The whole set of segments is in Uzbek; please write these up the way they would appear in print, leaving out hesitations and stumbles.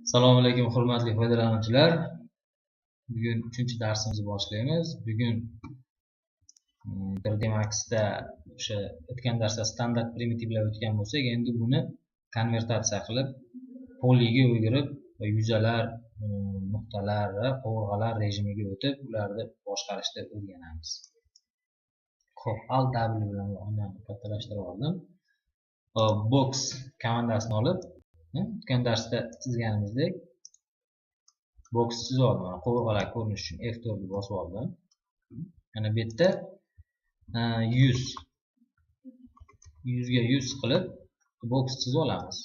Assalomu alaykum hurmatli foydalanuvchilar. Bugun 3-darsimizni boshlaymiz. Bugun 3D Max'da o'sha o'tgan darsda standart primitivlar o'tgan bo'lsak, endi buni konvertatsiya qilib, poliga o'girib va yuzalar, nuqtalar va qovurg'alar rejimiga o'tib, ularni boshqarishni o'rganamiz. Xo'p, Alt W bilan uni kattalashtirib oldim. Box komandasini olib, o'tgan darsda chizganimizdek box chizib oldim. Qovurg'alar ko'rinishi uchun F4 ni bosib oldim. Mana bu yerda 100 ga 100 qilib box chizib olamiz.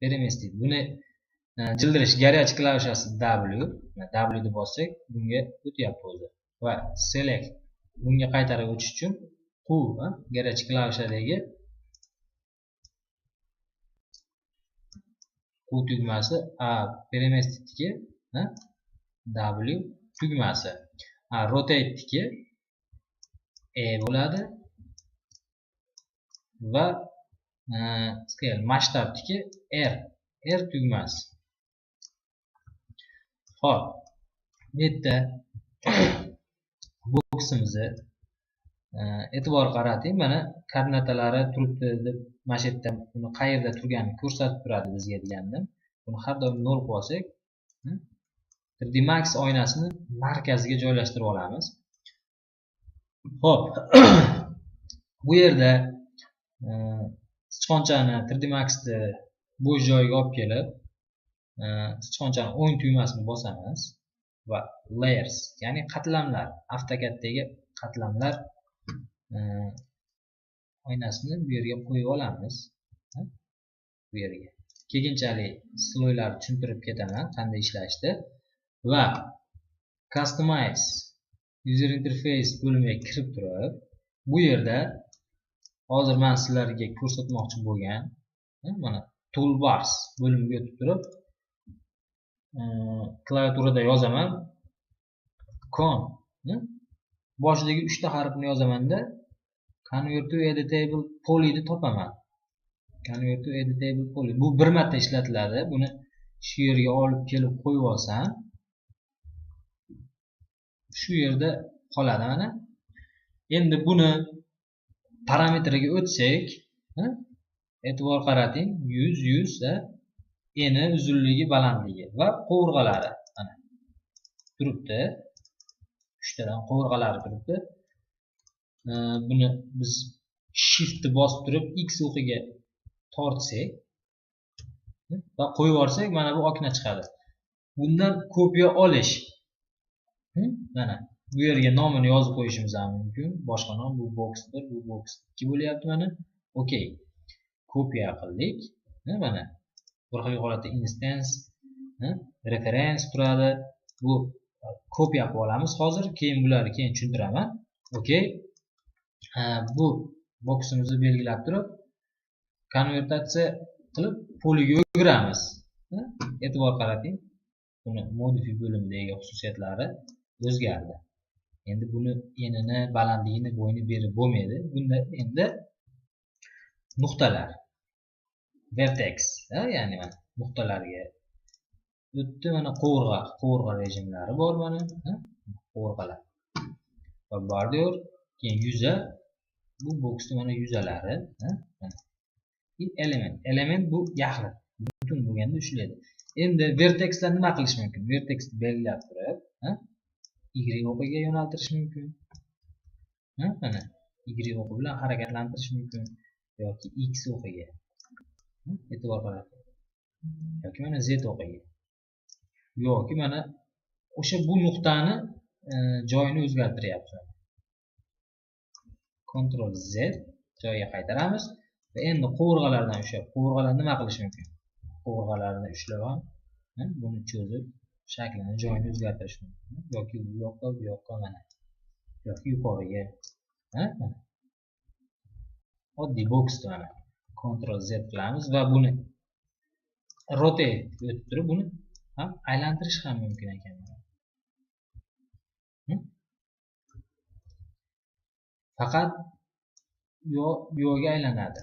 Переместить. Buni jildirish garaj klavishasi W. W ni bossak bunga o'tyapti o'zi. Va select bunga qaytarib o'tish uchun Q garaj klavishadagi Q tugmasi, переместить W tugmasi, rotate E bo'ladi va scale masshtabniki R tugmasi. Xo'p, bu yerda boksimizni e'tibor qarating, mana koordinatalari turibdi deb mana shu yerda buni qayerda turganini ko'rsatib turadi bizga deganda. Buni har doim 0 qilib olsak, 3D Max oynasini markaziga joylashtirib olamiz. Xo'p, bu yerda sichqonchani 3D Max'ni bo'sh joyiga olib kelib, sichqonchani o'ng tugmasini bosamiz va layers, ya'ni qatlamlar, AutoCAD'dagi qatlamlar oynasini bu yerga qo'yib olamiz. Bu yerga. Keyinchalik sloylarni tushuntirib ketaman, qanday ishlashdi. Va Customize User Interface bo'limiga kirib turib, bu yerda hozir men sizlarga ko'rsatmoqchi bo'lgan mana Toolbars bo'limiga o'tib turib, klaviaturada yozaman con boshidagi 3 ta harfni yozamanda Convert to Editable Poly ni topaman. Convert to Editable Poly. Bu bir marta ishlatiladi. Buni shu yerga olib kelib qo'yib olsam, shu yerda qoladi mana. Endi buni parametriga o'tsak, e'tibor qarating, 100 eni, uzunligi, balandligi va qovurg'alari mana turibdi. 3 tadan qovurg'alari turibdi. Buni biz shift bosib turib X o'qiga tortsak va qo'yib yuborsak, mana bu okna chiqadi. Bundan kopiya olish. Mana bu yerga nomini yozib qo'yishimiz ham mumkin. Boshqa nom, bu box 1, bu box 2 bo'lyapti mana. Okey. Kopiya qildik. Mana bir xil holatda instance, reference turadi. Bu kopiya qilib olamiz hozir, keyin bularni keyin tushuntiraman. Okey. Bu boksimizni belgilab turib, konvertatsiya qilib poliga o'giramiz. E'tibor qarating. Buni modify bo'limidagi xususiyatlari o'zgardi. Endi buni enini, balandligini, bo'yini berib bo'lmaydi. Bunda endi nuqtalar, vertex, ya'ni mana nuqtalarga o'tdi. Mana qovurg'a rejimlari bor mana, qovurg'alar. Va border, keyin yuza, bu boksda mana yuzalari, element bu yaxlit, butun bo'lganda ushlaydi. Endi vertexlar nima qilish mumkin? Vertexni belgilab turib, Y o'qiga yo'naltirish mumkin. Mana Y o'qi bilan harakatlantirish mumkin yoki X o'qiga. E'tibor qarating. Yoki mana Z o'qiga. Yoki mana o'sha bu nuqtani joyini o'zgartiryapti. Ctrl Z joyiga qaytaramiz va endi qovurg'alardan ushlab, qovurg'alar nima qilish mumkin? Qovurg'alarni ushlab ham buni cho'zib, shaklini, joyini o'zgartirish mumkin. Yoki bu yoqqa mana. Yoki yuqoriga. Oddiy boksda mana. Ctrl Z qilamiz va buni rotate o'tib turib, buni ham aylantirish ham mumkin ekan. Faqat bu yo'lga aylanadi.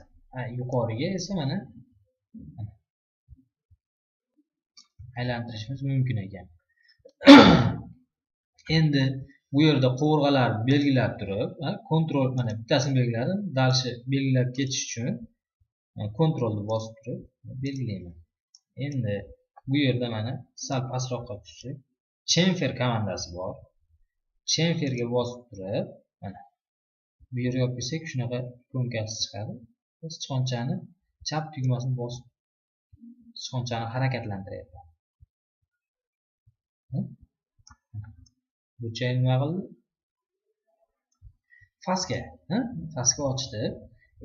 Yuqoriga esa mana aylantirishimiz mumkin ekan. Endi bu yerda qovurg'alarni belgilab turib, kontrol mana bittasini belgiladim. Dalshi belgilab ketish uchun kontrolni bosib turib belgilayman. Endi bu yerda mana sal pastroqqa tushsak, chamfer komandasi bor. Chamferga bosib turib, mana bu yerga olib kelsak, shunaqa ko'nkasi chiqadi. Sichqonchani chap tugmasini bosib sichqonchani harakatlantiryapman. Burchakni nima qildi? Faska ochdi.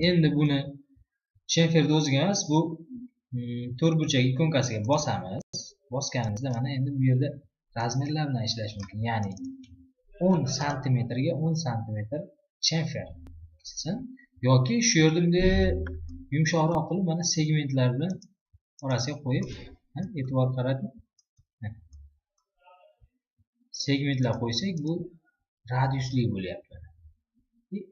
Endi buni chamferni o'ziga emas, bu to'rtburchak ikonkasiga bosamiz. Bosganimizda mana endi bu yerda razmerlar bilan ishlash mumkin. Ya'ni 10 sm ga 10 sm chamfer yoki shu yerda bunday yumshoqroq qilib mana segmentlar bilan orasiga qo'yib, e'tibor qarating. Segmentlar qo'ysak, bu radiusli bo'lyapti.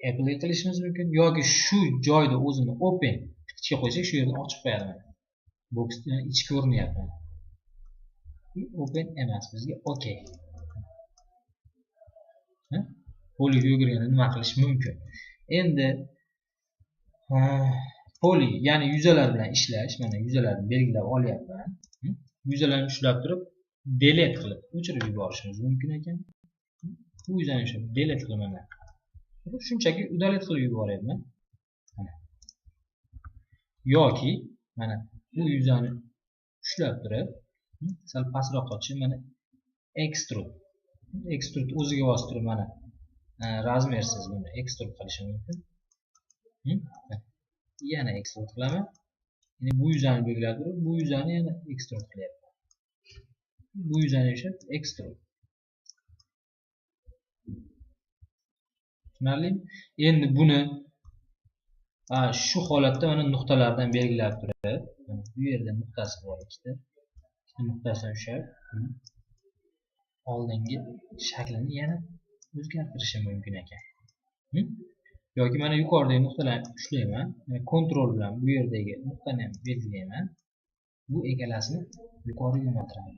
Apply qilishimiz mumkin yoki shu joyda o'zini open bitishga qo'ysak, shu yerdan ochib qo'yadi mana. Boksdan ichi ko'rinyapti. Open emas, bizga OK. Poly yugurganda nima qilish mumkin? Endi poly, ya'ni yuzalar bilan ishlash, mana yuzalarni belgilab olyapman. Yuzalarni ushlab turib, delete qilib o'chirib yuborishimiz mumkin ekan. Bu yuzani ushlab delete qilaman. Shunchaki udalət qilib yuboryapman. Mana. Yoki mana bu yuzani ushlab turib, sal pastroqqa tushib, mana extrude. Extrude o'ziga bosib turib, mana razmersiz buni extrude qilishim mumkin. Yana extrude qilaman. Ya'ni bu yuzani belgilab turib, bu yuzani yana extrude qilyapman. Bu yuzani ushlab extrude. Tushunarli? Endi buni shu holatda mana nuqtalardan belgilab turib, mana bu yerda nuqtasi bor ikkita nuqtasini ushlab, oldingi shaklini yana o'zgartirishim mumkin ekan. Yoki mana yuqoridagi nuqtalarni ushlayman, kontrol bilan bu yerdagi nuqtani ham belgilayman. Bu egalasini yuqoriga yo'naltiraman.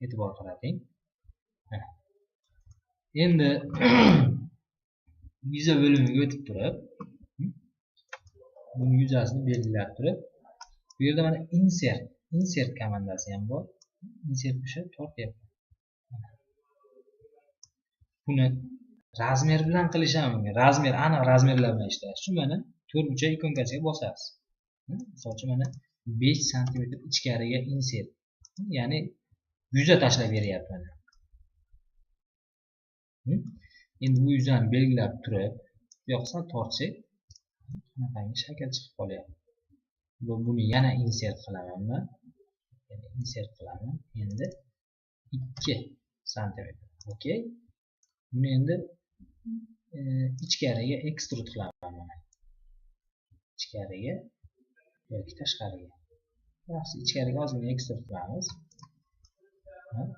E'tibor qarating. Endi yuza bo'limiga o'tib turib, buni yuzasini belgilab turib, bu yerda mana insert komandasi ham bor. Insert ushlab tortyapman. Buni razmer bilan qilish ham mumkin. Aniq razmerlar bilan ishlash uchun mana to'rtburchak ikonkasiga bosasiz. Misol uchun mana 5 sm ichkariga insert. Ya'ni yuza tashlab beryapman. Endi bu yuzani belgilab turib, yo'qsa tortsak, bunaqangi shakl chiqib qolyapti. Buni yana insert qilaman. Insert qilaman. Endi 2 sm. OK. Buni endi ichkariga extrude qilaman mana. Ichkariga yoki tashqariga. Yaxshi, ichkariga ozgina extrude qilamiz.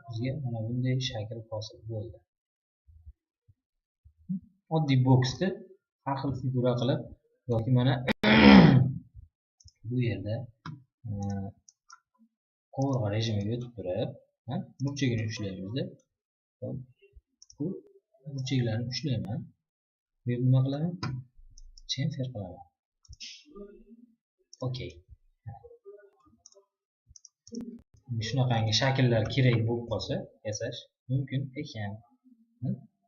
Bizga mana bunday shakl hosil bo'ldi. Oddiy boksda har xil figura qilib yoki mana bu yerda qovurg'a rejimiga o'tib turib, burchagini ushlaymizda. Bu burchaklarni ushlayman. Bu yerda nima qilaman? Chamfer qilaman. OK. Shunaqangi shakllar kerak bo'lib qolsa, yasash mumkin ekan.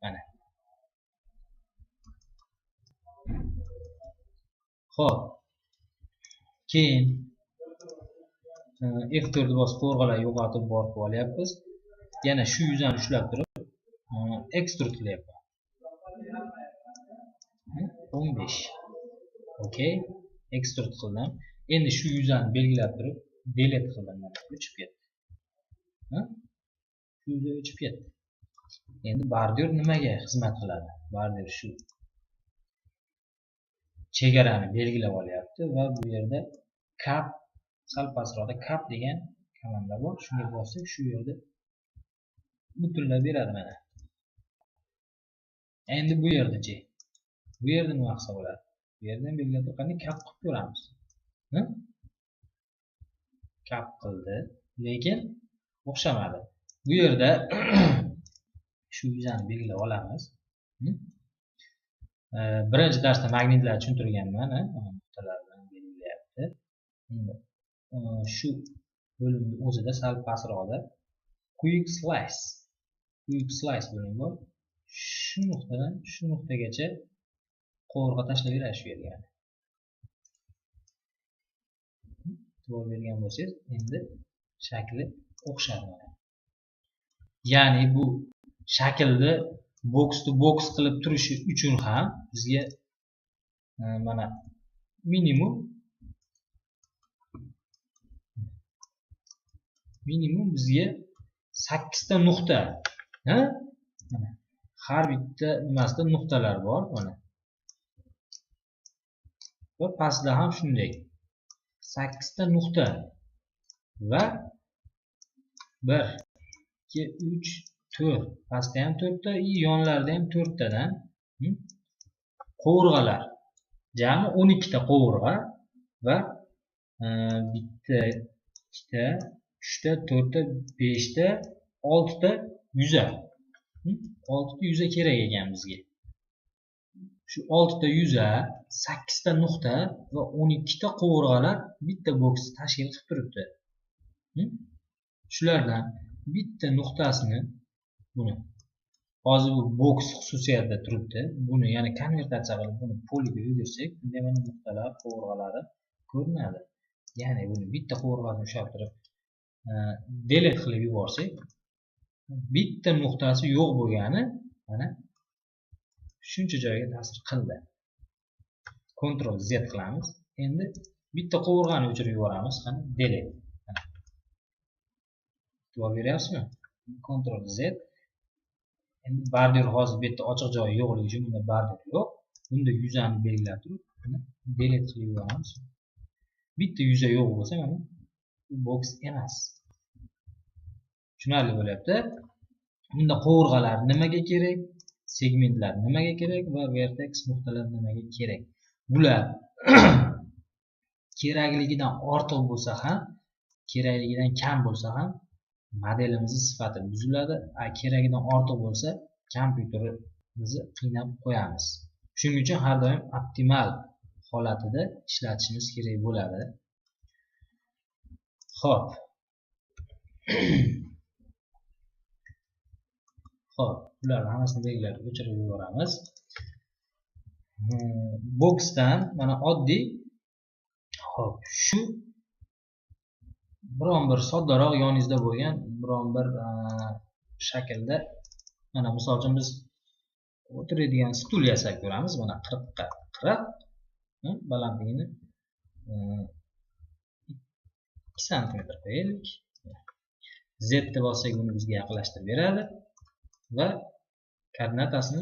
Mana. Xo'p. Keyin F4 bosib qovurg'alarni yo'qotib borib olyapmiz. Yana shu yuzani ushlab turib, extrude qilyapman. 15. OK. Extrude qildim. Endi shu yuzani belgilab turib, delete qildim. O'chib ketdi. Shu yuza o'chib ketdi. Endi bordyur nimaga xizmat qiladi? Bordyur shu chegarani belgilab olyapti va bu yerda cap, sal pastroqda cap degan komanda bor. Shunga bossak, shu yerda butunlab beradi mana. Endi bu yerda-chi. Bu yerda nima qilsa bo'ladi? Bu yerdan belgilab turib, cap qilib ko'ramiz. kap qildi, lekin o'xshamadi. Bu yerda shu yuzani belgilab olamiz. Birinchi darsda magnitlarni tushuntirganman, nuqtalar bilan belgilayapti. Endi shu bo'limni o'zida sal pastroqda quick slice bo'limi bor. Shu nuqtadan shu nuqtagacha qovurg'a tashlab beradi shu yerga. E'tibor bergan bo'lsangiz, endi shakli o'xshadi. Ya'ni bu shaklni box to box qilib turishi uchun ham bizga mana minimum bizga 8 ta nuqta, mana har bitta nimasida nuqtalar bor, mana. Va pastda ham shunday 8 ta nuqta va 1 2 3 4, pastda ham 4 ta, yonlarida ham 4 tadan qovurg'alar. Jami 12 ta qovurg'a va bitta, 2 ta, 3 ta, 4 ta, 5 ta, 6 ta yuza. 6 ta yuza kerak ekan bizga. Shu 6 ta yuza, 8 ta nuqta va 12 ta qovurg'alar bitta boksni tashkil qilib turibdi. Shulardan bitta nuqtasini, buni hozir bu boks xususiyatida turibdi. Buni yana konvertatsiya qilib buni poliga o'girsak, bunda mana nuqtalar, qovurg'alari ko'rinadi. Ya'ni buni bitta qovurg'asini ushlab turib delete qilib yuborsak, bitta nuqtasi yo'q bo'lgani mana shuncha joyga ta'sir qildi. Ctrl Z qilamiz. Endi bitta qovurg'ani o'chirib yuboramiz. Qani delete. E'tibor beryapsizmi? Ctrl Z. Endi bordyur hozir bu yerda ochiq joyi yo'qligi uchun bunda bordyur yo'q. Bunda yuzani belgilab turib, delete qilib yuboramiz. Bitta yuza yo'q bo'lsa, mana bu box emas. Tushunarli bo'lyapti. Bunda qovurg'alar nimaga kerak? Segmentlar nimaga kerak va vertex nuqtalar nimaga kerak? Bular kerakligidan ortiq bo'lsa ham, kerakligidan kam bo'lsa ham modelimizning sifati buziladi. Keragidan ortiq bo'lsa, kompyuterimizni qiynab qo'yamiz. Shuning uchun har doim optimal holatida ishlatishimiz kerak bo'ladi. Xo'p. Xo'p, bularni hammasini belgilab o'chirib yuboramiz. Boxdan mana oddiy, xo'p, shu biron bir soddaroq yoningizda bo'lgan biron bir shaklda, mana misol uchun biz o'tiradigan stul yasab ko'ramiz. Mana 40 ga 40 balandligini 2 sm qo'yaylik. Z ni bossak buni bizga yaqinlashtirib beradi va koordinatasini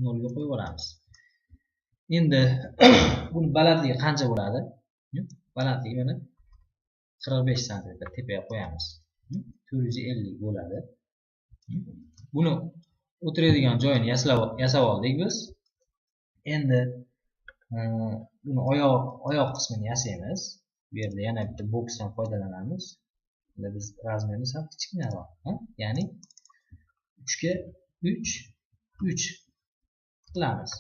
0 ga qo'yib yuboramiz. Endi buni balandligi qancha bo'ladi? Balandligi mana 45 sm tepaga qo'yamiz. 450 bo'ladi. Buni o'tiradigan joyini yasab oldik biz. Endi buni oyoq qismini yasaymiz. Bu yerda yana bitta boksdan foydalanamiz. Bunda biz razmerni sal kichikroq, ya'ni 3 ga 3 qilamiz.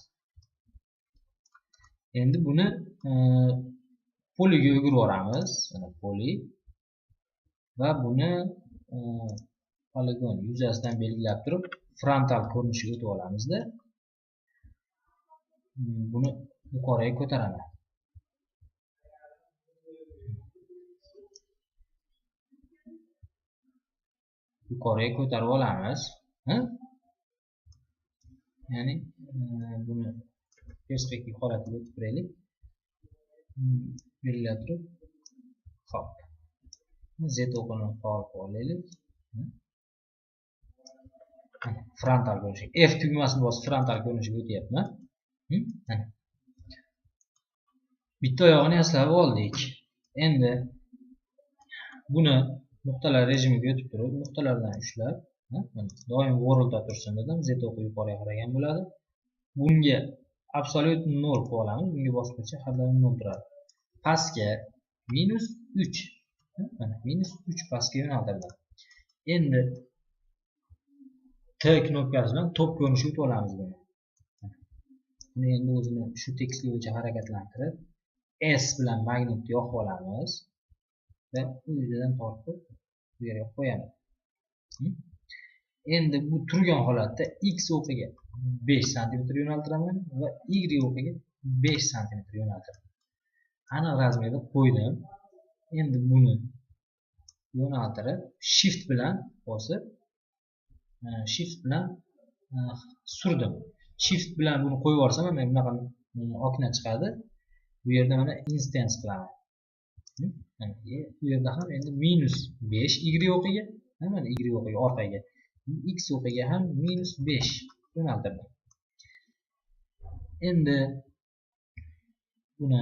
Endi buni poliga o'girib yuboramiz. Mana poli va buni poligon yuzasidan belgilab turib, frontal ko'rinishiga o'tib olamizda. Buni yuqoriga ko'taraman. Yuqoriga ko'tarib olamiz. Ya'ni buni perspektiv holatiga o'tib turaylik. Belgilab turib, hop. Z o'qini faol qilib olaylik. Frontal ko'rinish. F tugmasini bosib frontal ko'rinishiga o'tyapman. Bitta oyog'ini yaslab oldik. Endi buni nuqtalar rejimiga o'tib turib, nuqtalardan ushlab, doim worldda tursin dedim, Z o'qi yuqoriga qaragan bo'ladi. Bunga absolut 0 qo'yib olamiz. Bunga bosib qo'ysak har doim 0 turadi. Pastga -3. Mana minus 3 pastga yo'naltirdim. Endi T knopkasi bilan top ko'rinishga o'tib olamiz buni. Buni endi o'zini shu tekstli bo'yicha harakatlantirib S bilan magnitni yoqib olamiz va bu yerdan tortib bu yerga qo'yamiz. Endi bu turgan holatda x o'qiga 5 cm yo'naltiraman va y o'qiga 5 cm yo'naltiraman. Aniq razmerda qo'ydim. Endi buni yo'naltirib shift bilan bosib shift bilan surdim. Shift bilan buni qo'yib yuborsam mana bunaqa okna chiqadi. Bu yerda mana instance qilaman. Bu yerda ham endi minus 5 y o'qiga, mana y o'qiga orqaga, x o'qiga ham minus 5 yo'naltirdim. Endi buni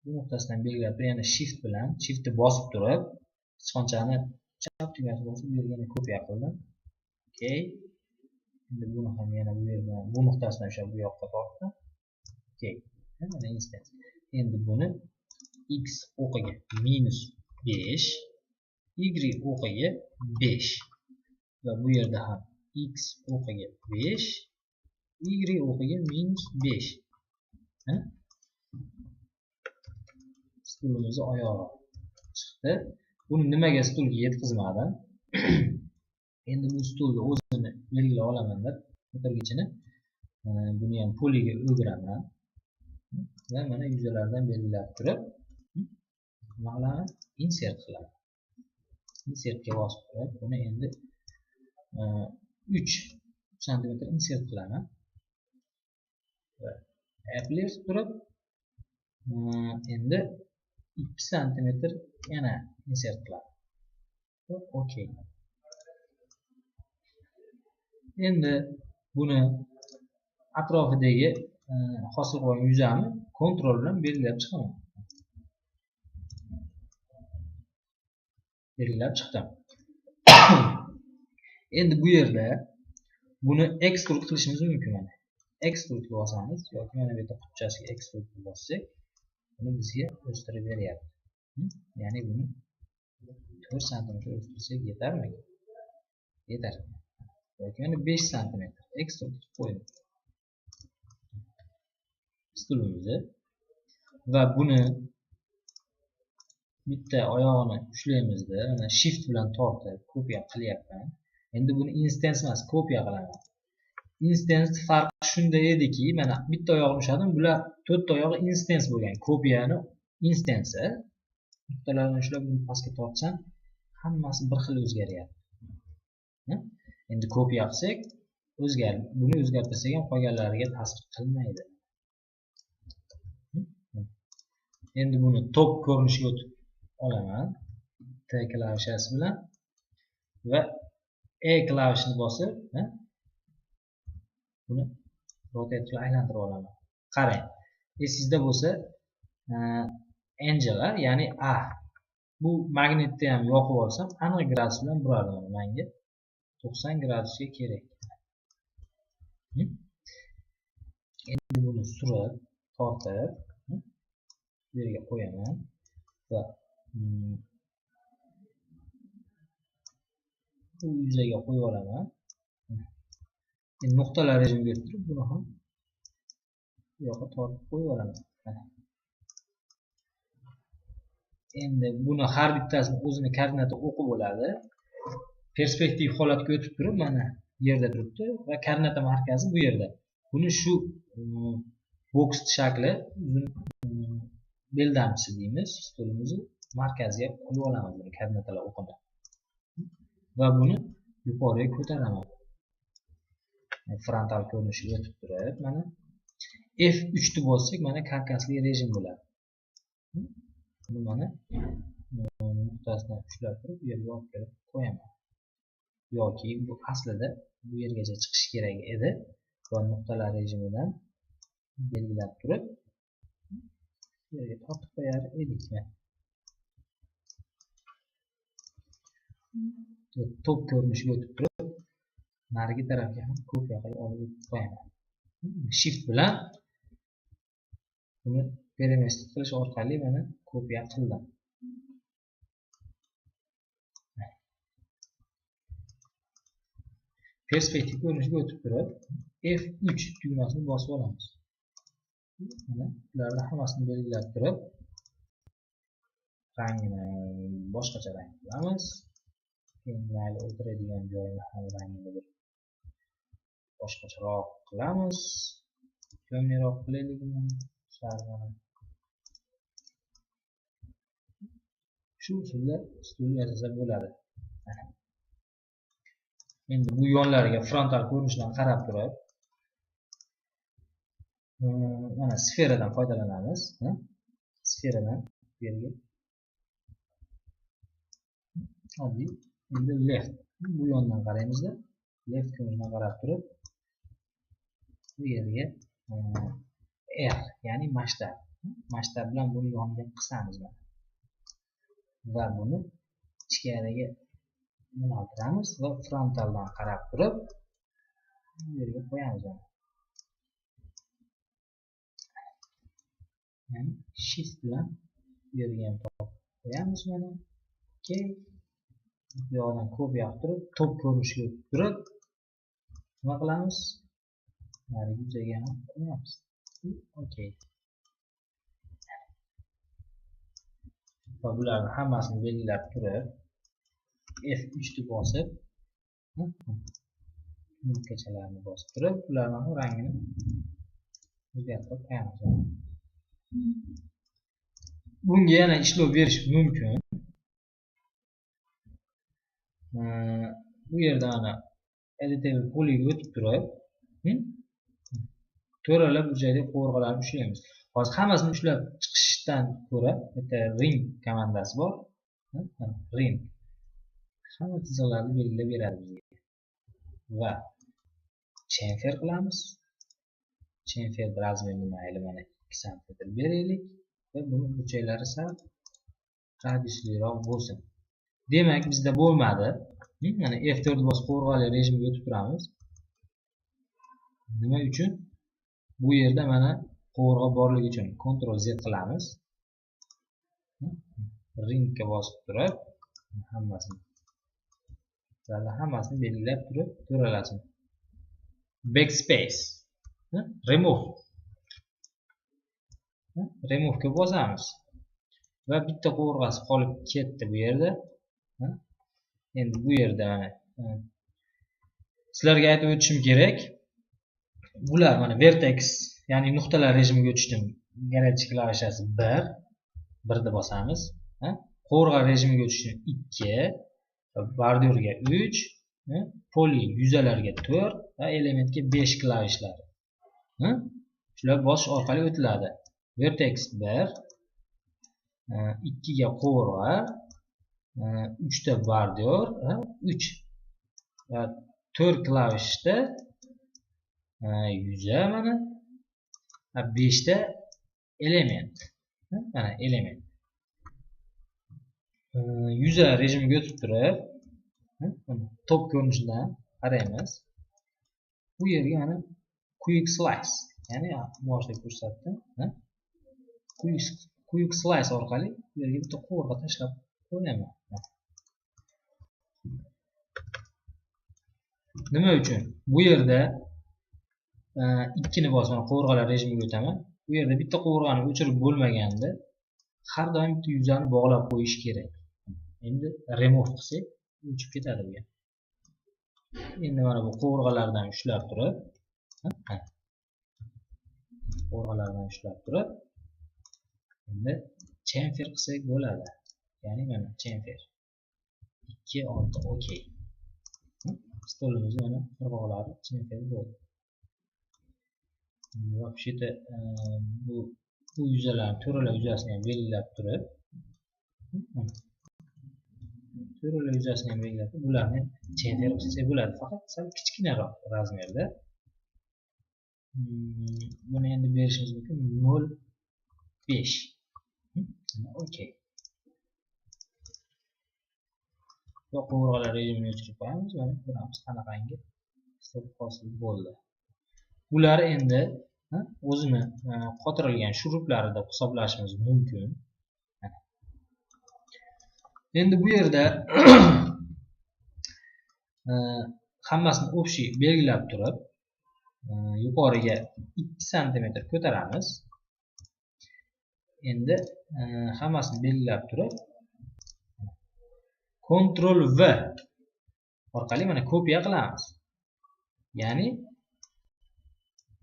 bu nuqtasidan belgilab yana shift bilan shiftni bosib turib sichqonchani chap tugmasini bosib bu yerga kopiya qildim. Okay. Endi buni ham yana bu yerdan bu nuqtasidan o'sha bu yoqqa tortdim. Okay. Mana instance. Endi buni x o'qiga minus 5, y o'qiga 5 va bu yerda ham x o'qiga 5, y o'qiga minus 5. Stulimiz oyog'i chiqdi. Buni nimaga stulga yetkazmadim? Endi bu stulni o'zini belgilab olaman deb o'tirgichini buni ham poliga o'giraman va mana yuzalardan belgilab turib nima qilaman? Insert qilaman. Insertga bosib turib buni endi 3 cm insert qilaman va apply turib endi 2 cm yana insert qilaman. Okay. Endi buni atrofidagi hosil qilgan yuzani kontrol bilan belgilab chiqaman. Belgilab chiqdim. Endi bu yerda buni extrude qilishimiz mumkin. Mana extrude ga bosamiz yoki mana bu yerda qutchasiga extrude ga bossak, buni bizga o'stirib beryapti. Ya'ni buni 4 cm o'stirsak yetarmi? Yetar. Yoki mana 5 cm extrude qo'ydim. Stulimizni va buni bitta oyog'ini ushlaymizda mana shift bilan tortib kopiya qilyapman. Endi buni instance emas, kopiya qilaman. Instance farqi shunda ediki, mana bitta oyog'ini ushladim, bular 4 ta oyog'i instance bo'lgan. Kopiyani instance nuqtalarni ushlab buni pastga tortsam, hammasi bir xil o'zgaryapti. Endi kopiya qilsak, buni o'zgartirsak ham qolganlariga ta'sir qilmaydi. Endi buni top ko'rinishiga o'tib olaman. T klavishasi bilan va E klavishini bosib, buni rotate qilib aylantirib olaman. Qarang. Esingizda bo'lsa, Angela, ya'ni A. Bu magnitni ham yoqib olsam, aniq gradus bilan burardi menga. 90 gradusga kerak. Endi buni surib, tortib, bu yerga qo'yaman va bu yuzaga qo'yib olaman. Endi nuqtalar rejimiga o'tib buni ham bu yoqqa tortib qo'yib olaman. Endi buni har bittasini o'zini koordinati o'qib oladi. Perspektiv holatga o'tib turib mana yerda turibdi va koordinata markazi bu yerda. Buni shu boks shakli beldamchisi deymiz, stulimizni markaziga qo'yib olamiz buni koordinatalar o'qini. Va buni yuqoriga ko'taraman. Frontal ko'rinishiga o'tib turib, mana F3 ni bossak, mana karkasli rejim bo'ladi. Buni mana nuqtasidan ushlab turib, bu yerga olib kelib qo'yaman. Yoki bu aslida bu yergacha chiqish kerak edi va nuqtalar rejimidan belgilab turib bu yerga tortib qo'yar edik. Top ko'rinishiga o'tib turib, narigi tarafga ham kopiya qilib olib qo'yaman. Shift bilan buni peremestrik qilish orqali mana kopiya qildim. perspektiv ko'rinishga o'tib turib F3 tugmasini bosib olamiz. Mana bularni hammasini belgilab turib rangini boshqacha rang qilamiz. Keyin mayli o'tiradigan joyini ham rangini bir boshqacharoq qilamiz. Ko'mliroq qilaylikmi? Shu usulda stul yasasa bo'ladi. Endi bu yonlariga frontal ko'rinishdan qarab turib mana sferadan foydalanamiz. Sferadan bu yerga oddiy endi left bu yondan qaraymizda left ko'rinishidan qarab turib bu yerga R ya'ni masshtab bilan buni yoniga qisamiz va buni ichkariga yo'naltiramiz va frontaldan qarab turib bu yerga qo'yamiz. Yani shift bilan bu yerga ham qo'yamiz mana. Okey. Bu yoqdan kopiya qilib turib top ko'rinishga turib nima qilamiz? Narigi yuzaga ham qo'yamiz. Okey. Va bularni hammasini belgilab turib F3 ni bosib nuqtachalarni bosib turib bularning ham rangini o'zgartirib qo'yamiz. Bunga yana ishlov berish mumkin. Bu yerda mana editable polyga o'tib turib to'ralab bu joyda qovurg'alarni ushlaymiz. Hozir hammasini ushlab chiqishdan ko'ra bitta ring komandasi bor. Ring hamma chiziqlarni belgilab beradi bizga. Va chamfer qilamiz. Chamfer razmeri mayli mana 2 sm beraylik va buni burchaklari sal radiusliroq bo'lsin. Demak bizda bo'lmadi. Mana F4 bosib qovurg'ali rejimga o'tib turamiz. Nima uchun? Bu yerda mana qovurg'a borligi uchun Ctrl Z qilamiz. Ringga bosib turib hammasini belgilab turib to'ralasin. Backspace. Remove ga bosamiz. Va bitta qovurg'asi qolib ketdi bu yerda. Endi bu yerda sizlarga aytib o'tishim kerak. Bular mana vertex ya'ni nuqtalar rejimiga o'tishdan garchi klavishasi 1 ni bosamiz. Qovurg'a rejimiga o'tishdan 2, bordyurga 3, poly yuzalarga 4 va elementga 5 klavishlar. Shular bosish orqali o'tiladi. Vertex 1, 2 ga qovurg'a, 3 ta bordyur, 3 va 4 klavishda yuza mana 5 ta element. Mana element. Yuza rejimiga o'tib turib top ko'rinishidan qaraymiz. Bu yerga mana quick slice ya'ni boshida ko'rsatdim. Quick slice orqali bu yerga bitta qovurg'a tashlab qo'yaman. Nima uchun? Bu yerda 2 ni bosib qovurg'alar rejimiga o'taman. Bu yerda bitta qovurg'ani o'chirib bo'lmaganda har doim bitta yuzani bog'lab qo'yish kerak. Endi remove qilsak, o'chib ketadi bu ham. Endi mana bu qovurg'alardan ushlab turib, endi chamfer qilsak bo'ladi. Ya'ni mana chamfer 2 6 okey. Stolimiz mana qirg'oqlari chamfer bo'ldi. Va shu yerda bu yuzalarni to'ralar yuzasini ham belgilab turib, bularni chamfer qilsak bo'ladi, faqat sal kichkinaroq razmerda. Buni endi berishimiz mumkin 0.5. Okey. Va qovurg'alar rejimini o'chirib qo'yamiz. Mana ko'ramiz qanaqangi stol hosil bo'ldi. Ular endi o'zini qotirilgan shuruplarida hisoblashimiz mumkin. Endi bu yerda hammasini общий belgilab turib, yuqoriga 2 sm ko'taramiz. Endi hammasini belgilab turib, Ctrl V orqali mana kopiya qilamiz. Ya'ni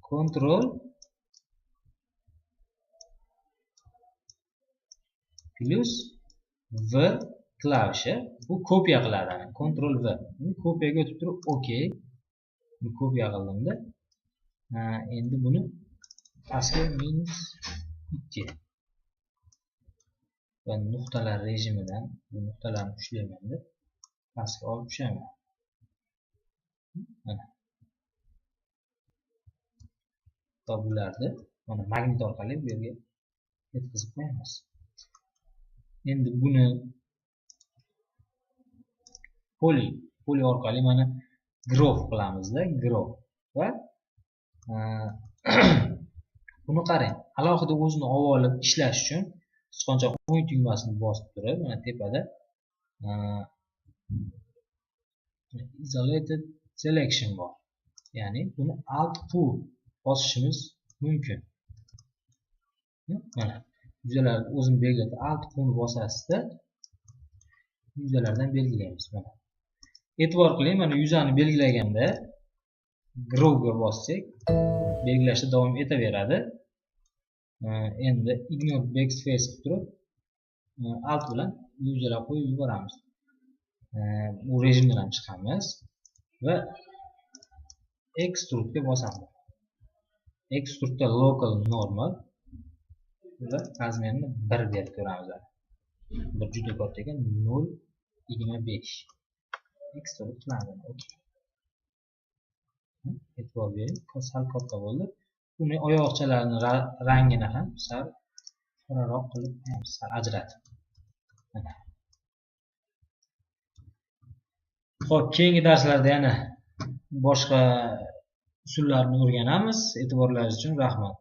Ctrl plus V klavishi bu kopiya qiladi. Ctrl V. Kopiyaga o'tib turib OK. Buni kopiya qildimda. Endi buni pastga -2 va nuqtalar rejimidan bu nuqtalarni ushlayman deb pastga olib tushaman. Mana. Bularni mana magnit orqali bu yerga yetkazib qo'yamiz. Endi buni poly orqali mana grow qilamizda, grow va buni qarang. Alohida o'zini olib olib ishlash uchun sichqonchoq o'ng tugmasini bosib turib, mana tepada isolated selection bor. Ya'ni buni alt Q bosishimiz mumkin. Mana yuzalarni o'zini belgiladi. Alt Q ni bosasizda yuzalardan belgilaymiz. Mana. E'tibor qiling, mana yuzani belgilaganda grow ga bossak, belgilashda davom etaveradi. Endi ignore backspace qilib turib, alt bilan yuzalarni qo'yib yuboramiz. Bu rejimdan ham chiqamiz va extrude ga bosamiz. Extrude da local normal va razmerini 1 berib ko'ramiz. Bir juda katta ekan 0,25. Extrude qilamiz. Okay. E'tibor bering, sal katta bo'ldi. Buni oyoqchalarini rangini ham sal qoraroq qilib, sal ajratib. Mana. Xo'p, keyingi darslarda yana boshqa usullarni o'rganamiz. E'tiborlaringiz uchun rahmat.